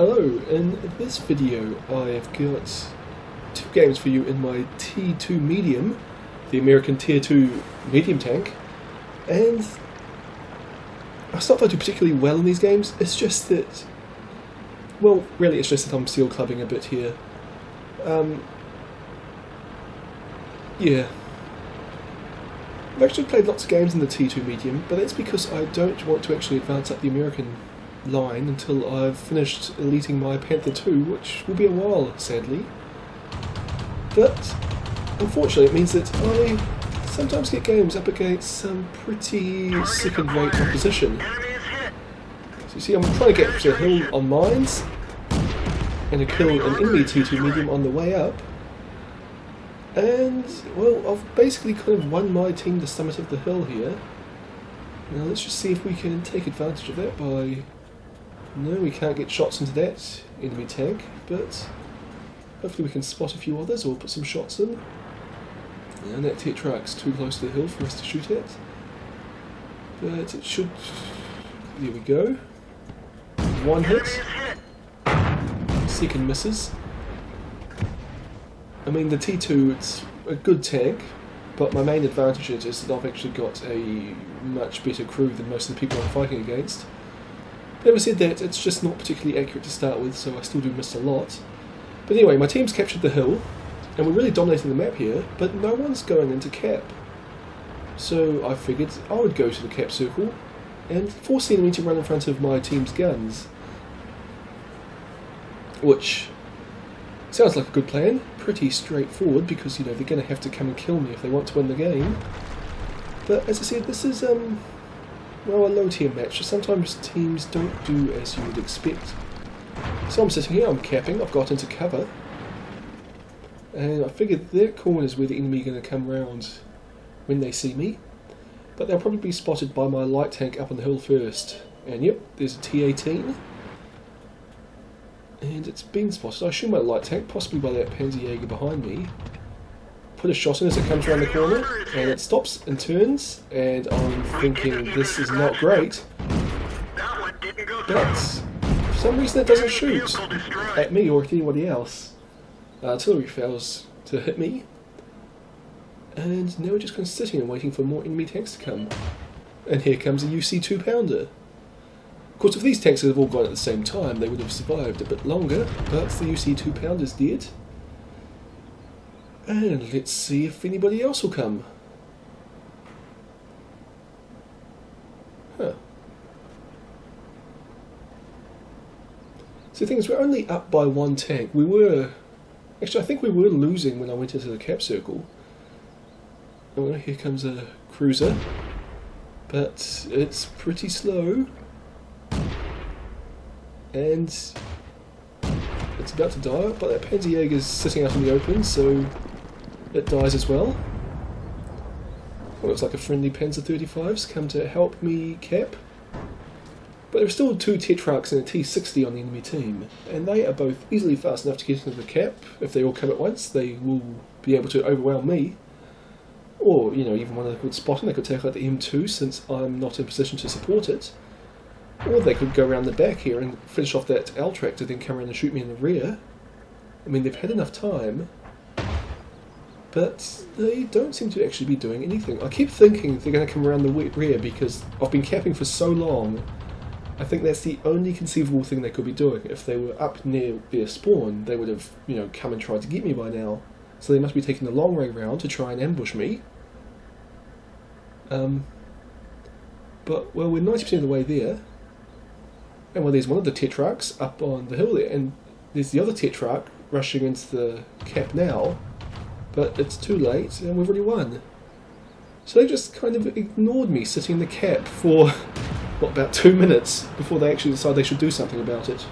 Hello, in this video I have got two games for you in my T2 medium, the American Tier 2 medium tank, and it's not that I do particularly well in these games, it's just that, well, really it's just that I'm seal clubbing a bit here. Yeah. I've actually played lots of games in the T2 medium, but that's because I don't want to actually advance up the American line until I've finished eliting my Panther 2, which will be a while, sadly. But unfortunately it means that I sometimes get games up against some pretty second-rate opposition. So you see, I'm trying to get to a hill on mines, and a kill an enemy T2 medium on the way up. And, well, I've basically kind of won my team the summit of the hill here. Now let's just see if we can take advantage of that by... No, we can't get shots into that enemy tank, but hopefully we can spot a few others or put some shots in. And that Tetrarch's too close to the hill for us to shoot at. But it should... There we go. One hit. Second misses. I mean, the T2, it's a good tank, but my main advantage is that I've actually got a much better crew than most of the people I'm fighting against. But having said that, it's just not particularly accurate to start with, so I still do miss a lot. But anyway, my team's captured the hill, and we're really dominating the map here, but no one's going into cap. So I figured I would go to the cap circle and force the enemy to run in front of my team's guns. Which sounds like a good plan, pretty straightforward, because, you know, they're going to have to come and kill me if they want to win the game. But as I said, this is, well, a low tier match, so sometimes teams don't do as you would expect. So I'm sitting here, I'm capping, I've got into cover, and I figured that corner is where the enemy are going to come round when they see me. But they'll probably be spotted by my light tank up on the hill first. And yep, there's a T-18. And it's been spotted. I shoot my light tank, possibly by that Panzerjäger behind me. Put a shot in as it comes around the corner, and it stops and turns, and I'm thinking this is not great. But for some reason it doesn't shoot at me or at anybody else. Artillery fails to hit me, and now we're just kind of sitting and waiting for more enemy tanks to come. And here comes a UC 2-pounder. Of course, if these tanks had all gone at the same time, they would have survived a bit longer, but the UC 2-pounder's dead. And let's see if anybody else will come. Huh. So the thing is, we're only up by one tank. We were... Actually, I think we were losing when I went into the cap circle. Oh, here comes a cruiser. But it's pretty slow. And it's about to die, but that Panzerjäger's sitting out in the open, so it dies as well. Well, looks like a friendly Panzer 35's come to help me cap. But there are still two Tetrarchs and a T-60 on the enemy team, and they are both easily fast enough to get into the cap. If they all come at once, they will be able to overwhelm me. Or, you know, even one of them could spot and they could take out the M2 since I'm not in position to support it. Or they could go around the back here and finish off that L-tractor, then come around and shoot me in the rear. I mean, they've had enough time, but they don't seem to actually be doing anything. I keep thinking they're going to come around the rear because I've been capping for so long. I think that's the only conceivable thing they could be doing. If they were up near their spawn, they would have, you know, come and tried to get me by now. So they must be taking the long way round to try and ambush me. But, well, we're 90% of the way there. And well, there's one of the Tetrarchs up on the hill there, and there's the other Tetrarch rushing into the cap now, but it's too late, and we've already won. So they just kind of ignored me sitting in the cap for, what, about 2 minutes before they actually decided they should do something about it.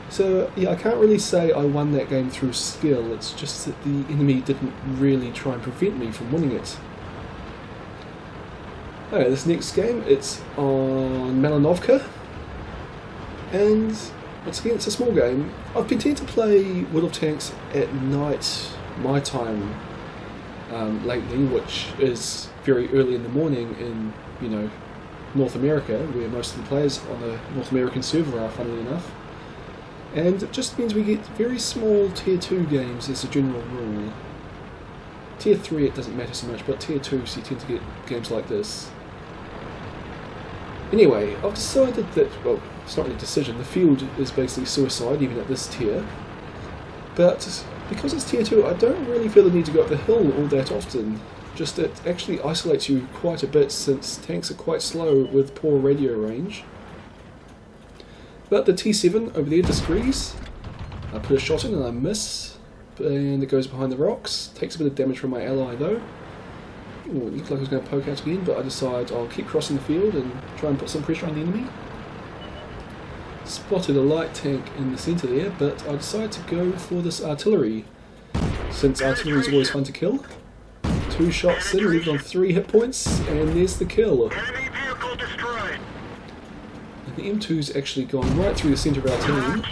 So, yeah, I can't really say I won that game through skill, it's just that the enemy didn't really try and prevent me from winning it. Okay, this next game, it's on Malinovka. And once again, it's a small game. I've continued to play World of Tanks at night, my time, lately, which is very early in the morning in, you know, North America, where most of the players on the North American server are, funnily enough. And it just means we get very small Tier 2 games as a general rule. Tier 3 it doesn't matter so much, but Tier 2 so you tend to get games like this. Anyway, I've decided that, well, it's not really a decision, the field is basically suicide even at this tier. But because it's Tier 2, I don't really feel the need to go up the hill all that often. Just it actually isolates you quite a bit since tanks are quite slow with poor radio range. But the T7 over there disagrees. I put a shot in and I miss, and it goes behind the rocks. Takes a bit of damage from my ally though. Ooh, it looked like I was going to poke out again, but I decide I'll keep crossing the field and try and put some pressure on the enemy. Spotted a light tank in the centre there, but I decide to go for this artillery, since artillery is always fun to kill. 2 shots in, leaving on 3 hit points, and there's the kill. The M2's actually gone right through the centre of our team.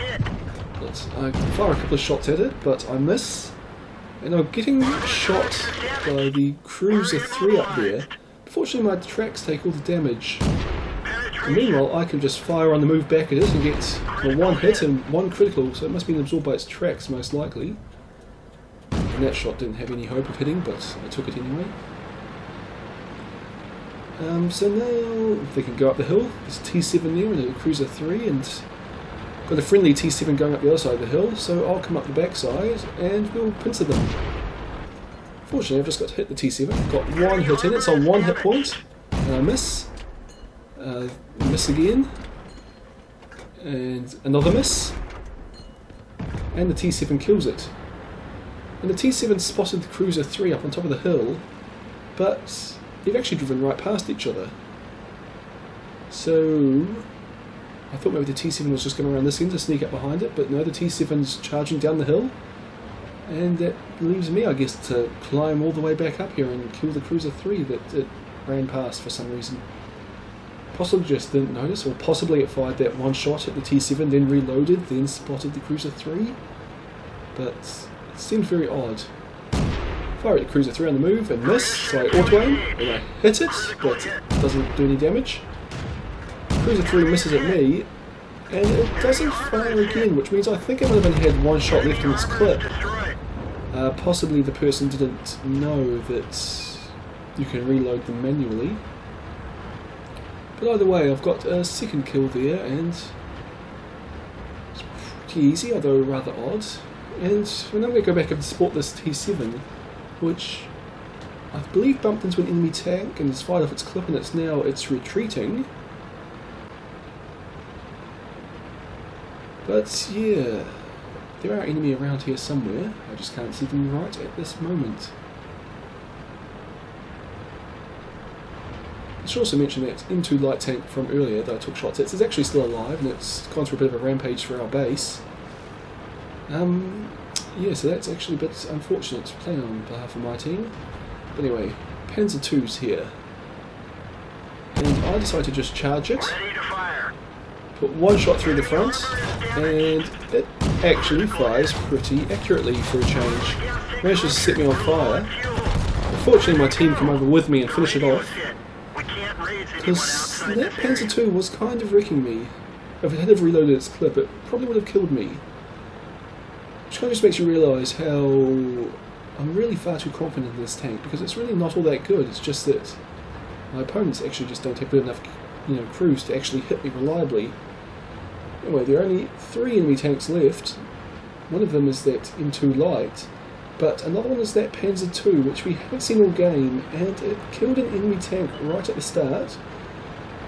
But I fire a couple of shots at it, but I miss. And I'm getting shot by the Cruiser 3 up there. Fortunately my tracks take all the damage. And meanwhile I can just fire on the move back at it and get 1 hit and 1 critical, so it must have been absorbed by its tracks most likely. And that shot didn't have any hope of hitting, but I took it anyway. So now they can go up the hill. There's a T7 there and a Cruiser 3, and got a friendly T7 going up the other side of the hill, so I'll come up the backside and we'll pincer them. Fortunately I've just got to hit the T7, got 1 hit in, it's on 1 hit point, and I miss. Miss again, and another miss, and the T7 kills it. And the T7 spotted the Cruiser 3 up on top of the hill, but they've actually driven right past each other. So I thought maybe the T7 was just going around this end to sneak up behind it, but no, the T7's charging down the hill, and that leaves me, I guess, to climb all the way back up here and kill the Cruiser 3 that it ran past for some reason. Possibly just didn't notice, or possibly it fired that 1 shot at the T7, then reloaded, then spotted the Cruiser 3, but it seemed very odd. Fire at the Cruiser 3 on the move and miss, so I auto-aim and I hit it, but it doesn't do any damage. Cruiser 3 misses at me, and it doesn't fire again, which means I think it might have only had 1 shot left in its clip. Possibly the person didn't know that you can reload them manually. But either way, I've got a second kill there, and it's pretty easy, although rather odd. And I'm going to go back and spot this T7, which I believe bumped into an enemy tank and has fired off its clip, and it's retreating. But yeah, there are enemy around here somewhere, I just can't see them right at this moment. I should also mention that M2 light tank from earlier that I took shots at is actually still alive, and it's gone through a bit of a rampage for our base. Yeah, so that's actually a bit unfortunate to play on behalf of my team. But anyway, Panzer II's here. And I decide to just charge it. Put 1 shot through the front, and it actually fires pretty accurately for a change. Manages to set me on fire. Unfortunately my team come over with me and finish it off, because that Panzer II was kind of wrecking me. If it had have reloaded its clip, it probably would have killed me. Which kind of just makes you realise how I'm really far too confident in this tank, because it's really not all that good. It's just that my opponents actually just don't have good enough, crews to actually hit me reliably. Anyway, there are only 3 enemy tanks left. One of them is that M2 Light, but another one is that Panzer II, which we haven't seen all game, and it killed an enemy tank right at the start,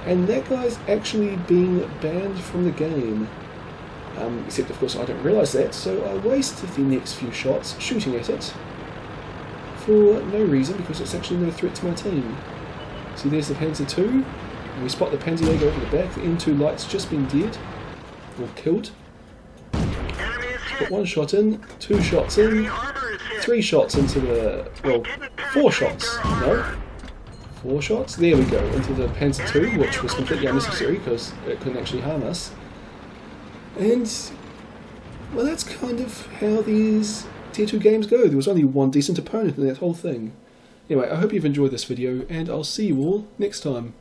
and that guy's actually being banned from the game. Except of course I don't realise that, so I waste the next few shots shooting at it for no reason, because it's actually no threat to my team. See, there's the Panzer II, and we spot the Panzerjäger over the back. The M2 Light's just been dead, or killed. Put 1 shot in, 2 shots in, 3 shots into the, well, 4 shots, no? 4 shots, there we go, into the Panzer II, which was completely unnecessary because it couldn't actually harm us. And, well, that's kind of how these Tier 2 games go. There was only 1 decent opponent in that whole thing. Anyway, I hope you've enjoyed this video, and I'll see you all next time.